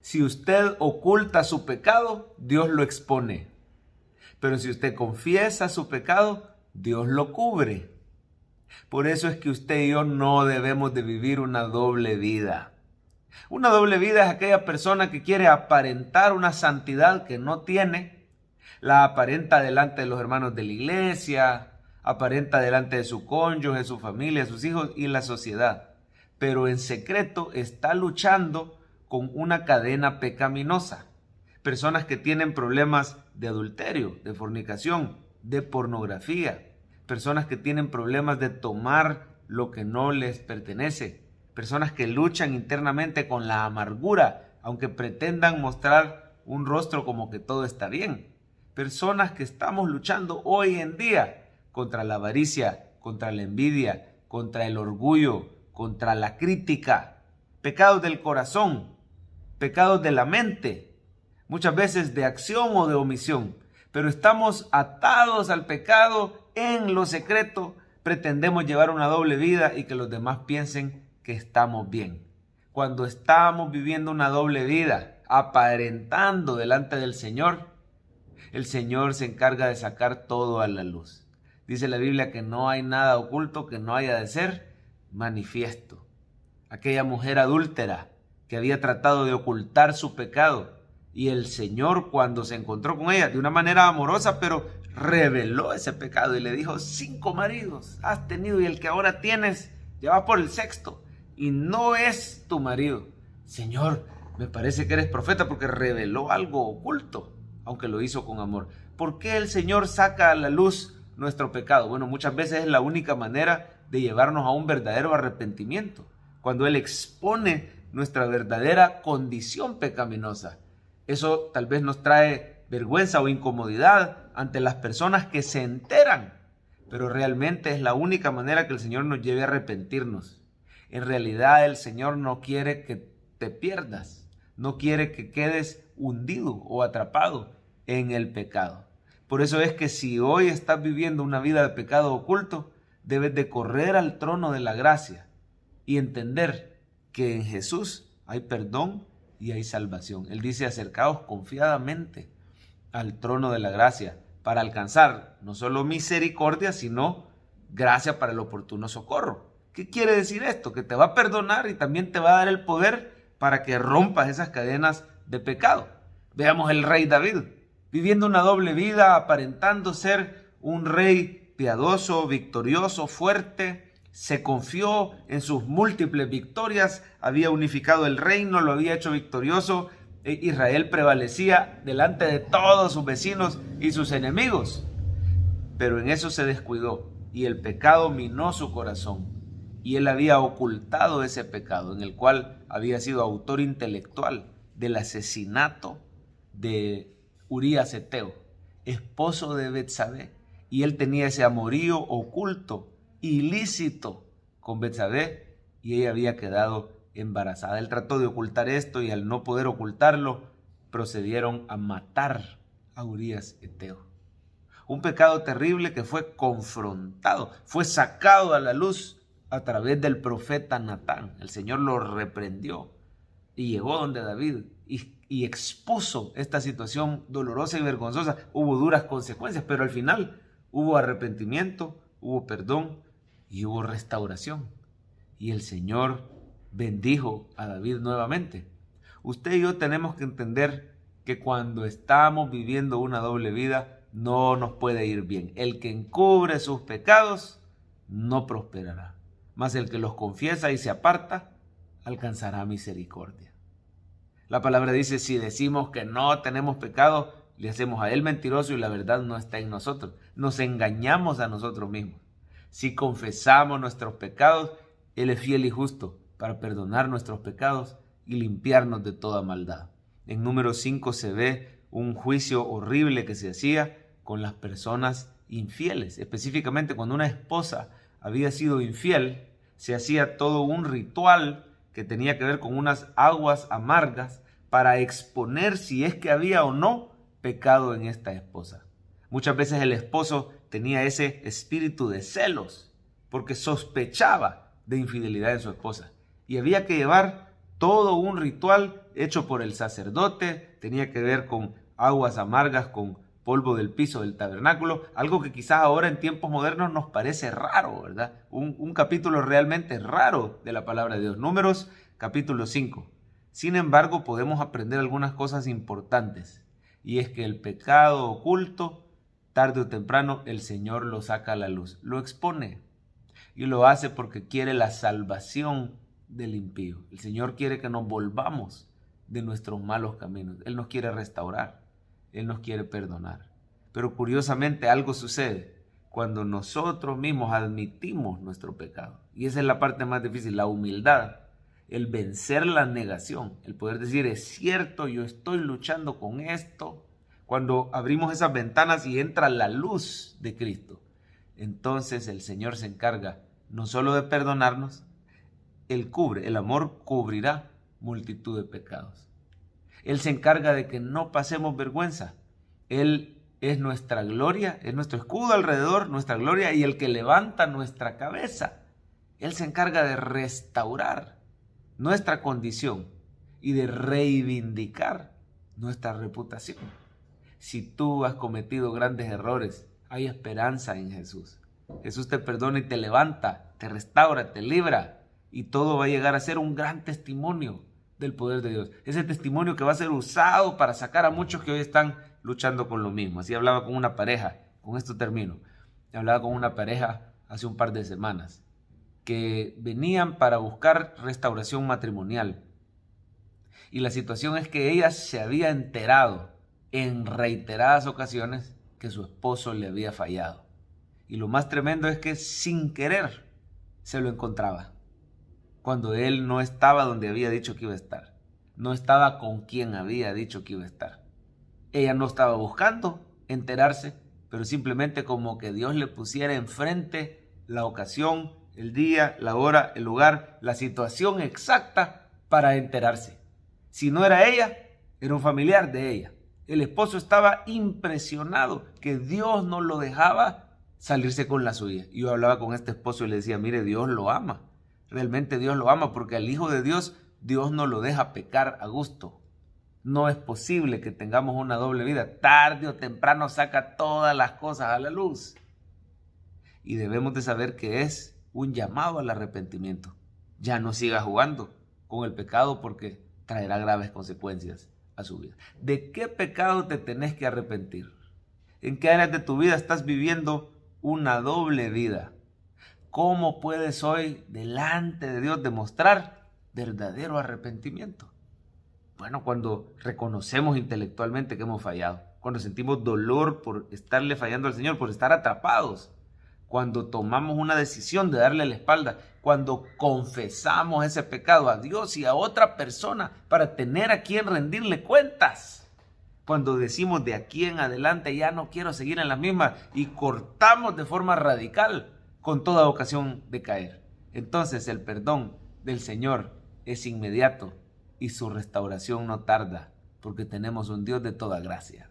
Si usted oculta su pecado, Dios lo expone. Pero si usted confiesa su pecado, Dios lo cubre. Por eso es que usted y yo no debemos de vivir una doble vida. Una doble vida es aquella persona que quiere aparentar una santidad que no tiene, la aparenta delante de los hermanos de la iglesia, aparenta delante de su cónyuge, su familia, sus hijos y la sociedad, pero en secreto está luchando con una cadena pecaminosa. Personas que tienen problemas de adulterio, de fornicación, de pornografía, personas que tienen problemas de tomar lo que no les pertenece, personas que luchan internamente con la amargura, aunque pretendan mostrar un rostro como que todo está bien. Personas que estamos luchando hoy en día contra la avaricia, contra la envidia, contra el orgullo, contra la crítica, pecados del corazón, pecados de la mente, muchas veces de acción o de omisión, pero estamos atados al pecado en lo secreto, pretendemos llevar una doble vida y que los demás piensen que estamos bien. Cuando estamos viviendo una doble vida, aparentando delante del Señor, el Señor se encarga de sacar todo a la luz. Dice la Biblia que no hay nada oculto que no haya de ser manifiesto. Aquella mujer adúltera que había tratado de ocultar su pecado, y el Señor, cuando se encontró con ella de una manera amorosa, pero reveló ese pecado y le dijo: 5 maridos has tenido y el que ahora tienes ya va por el 6º y no es tu marido. Señor, me parece que eres profeta, porque reveló algo oculto, aunque lo hizo con amor. ¿Por qué el Señor saca a la luz nuestro pecado? Bueno, muchas veces es la única manera de llevarnos a un verdadero arrepentimiento, cuando Él expone nuestra verdadera condición pecaminosa. Eso tal vez nos trae vergüenza o incomodidad ante las personas que se enteran, pero realmente es la única manera que el Señor nos lleve a arrepentirnos. En realidad el Señor no quiere que te pierdas, no quiere que quedes hundido o atrapado en el pecado. Por eso es que si hoy estás viviendo una vida de pecado oculto, debes de correr al trono de la gracia y entender que en Jesús hay perdón y hay salvación. Él dice: acercaos confiadamente al trono de la gracia para alcanzar no solo misericordia, sino gracia para el oportuno socorro. ¿Qué quiere decir esto? Que te va a perdonar y también te va a dar el poder para que rompas esas cadenas de pecado. Veamos el rey David, viviendo una doble vida, aparentando ser un rey piadoso, victorioso, fuerte. Se confió en sus múltiples victorias, había unificado el reino, lo había hecho victorioso. Israel prevalecía delante de todos sus vecinos y sus enemigos. Pero en eso se descuidó y el pecado minó su corazón. Y él había ocultado ese pecado, en el cual había sido autor intelectual del asesinato de Urías Eteo, esposo de Betsabé. Y él tenía ese amorío oculto, ilícito, con Betsabé, y ella había quedado embarazada. Él trató de ocultar esto y al no poder ocultarlo, procedieron a matar a Urías Eteo. Un pecado terrible que fue confrontado, fue sacado a la luz a través del profeta Natán. El Señor lo reprendió y llegó donde David y expuso esta situación dolorosa y vergonzosa. Hubo duras consecuencias, pero al final hubo arrepentimiento, hubo perdón y hubo restauración. Y el Señor bendijo a David nuevamente. Usted y yo tenemos que entender que cuando estamos viviendo una doble vida, no nos puede ir bien. El que encubre sus pecados no prosperará, mas el que los confiesa y se aparta alcanzará misericordia. La palabra dice: si decimos que no tenemos pecado, le hacemos a él mentiroso y la verdad no está en nosotros. Nos engañamos a nosotros mismos. Si confesamos nuestros pecados, Él es fiel y justo para perdonar nuestros pecados y limpiarnos de toda maldad. En Números 5 se ve un juicio horrible que se hacía con las personas infieles. Específicamente cuando una esposa había sido infiel, se hacía todo un ritual que tenía que ver con unas aguas amargas para exponer si es que había o no pecado en esta esposa. Muchas veces el esposo tenía ese espíritu de celos porque sospechaba de infidelidad de su esposa y había que llevar todo un ritual hecho por el sacerdote, tenía que ver con aguas amargas, con polvo del piso del tabernáculo, algo que quizás ahora en tiempos modernos nos parece raro, ¿verdad? Un capítulo realmente raro de la palabra de Dios. Números capítulo 5. Sin embargo, podemos aprender algunas cosas importantes, y es que el pecado oculto, tarde o temprano, el Señor lo saca a la luz, lo expone, y lo hace porque quiere la salvación del impío. El Señor quiere que nos volvamos de nuestros malos caminos. Él nos quiere restaurar, Él nos quiere perdonar. Pero curiosamente algo sucede cuando nosotros mismos admitimos nuestro pecado. Y esa es la parte más difícil, la humildad. El vencer la negación, el poder decir, es cierto, yo estoy luchando con esto. Cuando abrimos esas ventanas y entra la luz de Cristo, entonces el Señor se encarga no solo de perdonarnos, Él cubre, el amor cubrirá multitud de pecados. Él se encarga de que no pasemos vergüenza. Él es nuestra gloria, es nuestro escudo alrededor, nuestra gloria y el que levanta nuestra cabeza. Él se encarga de restaurar nuestra condición y de reivindicar nuestra reputación. Si tú has cometido grandes errores, hay esperanza en Jesús. Jesús te perdona y te levanta, te restaura, te libra, y todo va a llegar a ser un gran testimonio del poder de Dios. Ese testimonio que va a ser usado para sacar a muchos que hoy están luchando con lo mismo. Así hablaba con una pareja, con esto termino. Hablaba con una pareja hace un par de semanas que venían para buscar restauración matrimonial. Y la situación es que ella se había enterado en reiteradas ocasiones que su esposo le había fallado. Y lo más tremendo es que sin querer se lo encontraba, cuando él no estaba donde había dicho que iba a estar. No estaba con quien había dicho que iba a estar. Ella no estaba buscando enterarse, pero simplemente como que Dios le pusiera enfrente la ocasión, el día, la hora, el lugar, la situación exacta para enterarse. Si no era ella, era un familiar de ella. El esposo estaba impresionado que Dios no lo dejaba salirse con la suya. Y yo hablaba con este esposo y le decía, mire, Dios lo ama. Realmente Dios lo ama, porque al Hijo de Dios, Dios no lo deja pecar a gusto. No es posible que tengamos una doble vida. Tarde o temprano saca todas las cosas a la luz. Y debemos de saber que es un llamado al arrepentimiento. Ya no siga jugando con el pecado, porque traerá graves consecuencias a su vida. ¿De qué pecado te tenés que arrepentir? ¿En qué áreas de tu vida estás viviendo una doble vida? ¿Cómo puedes hoy delante de Dios demostrar verdadero arrepentimiento? Bueno, cuando reconocemos intelectualmente que hemos fallado, cuando sentimos dolor por estarle fallando al Señor, por estar atrapados, cuando tomamos una decisión de darle la espalda, cuando confesamos ese pecado a Dios y a otra persona para tener a quien rendirle cuentas, cuando decimos de aquí en adelante ya no quiero seguir en la misma y cortamos de forma radical con toda ocasión de caer. Entonces el perdón del Señor es inmediato y su restauración no tarda, porque tenemos un Dios de toda gracia.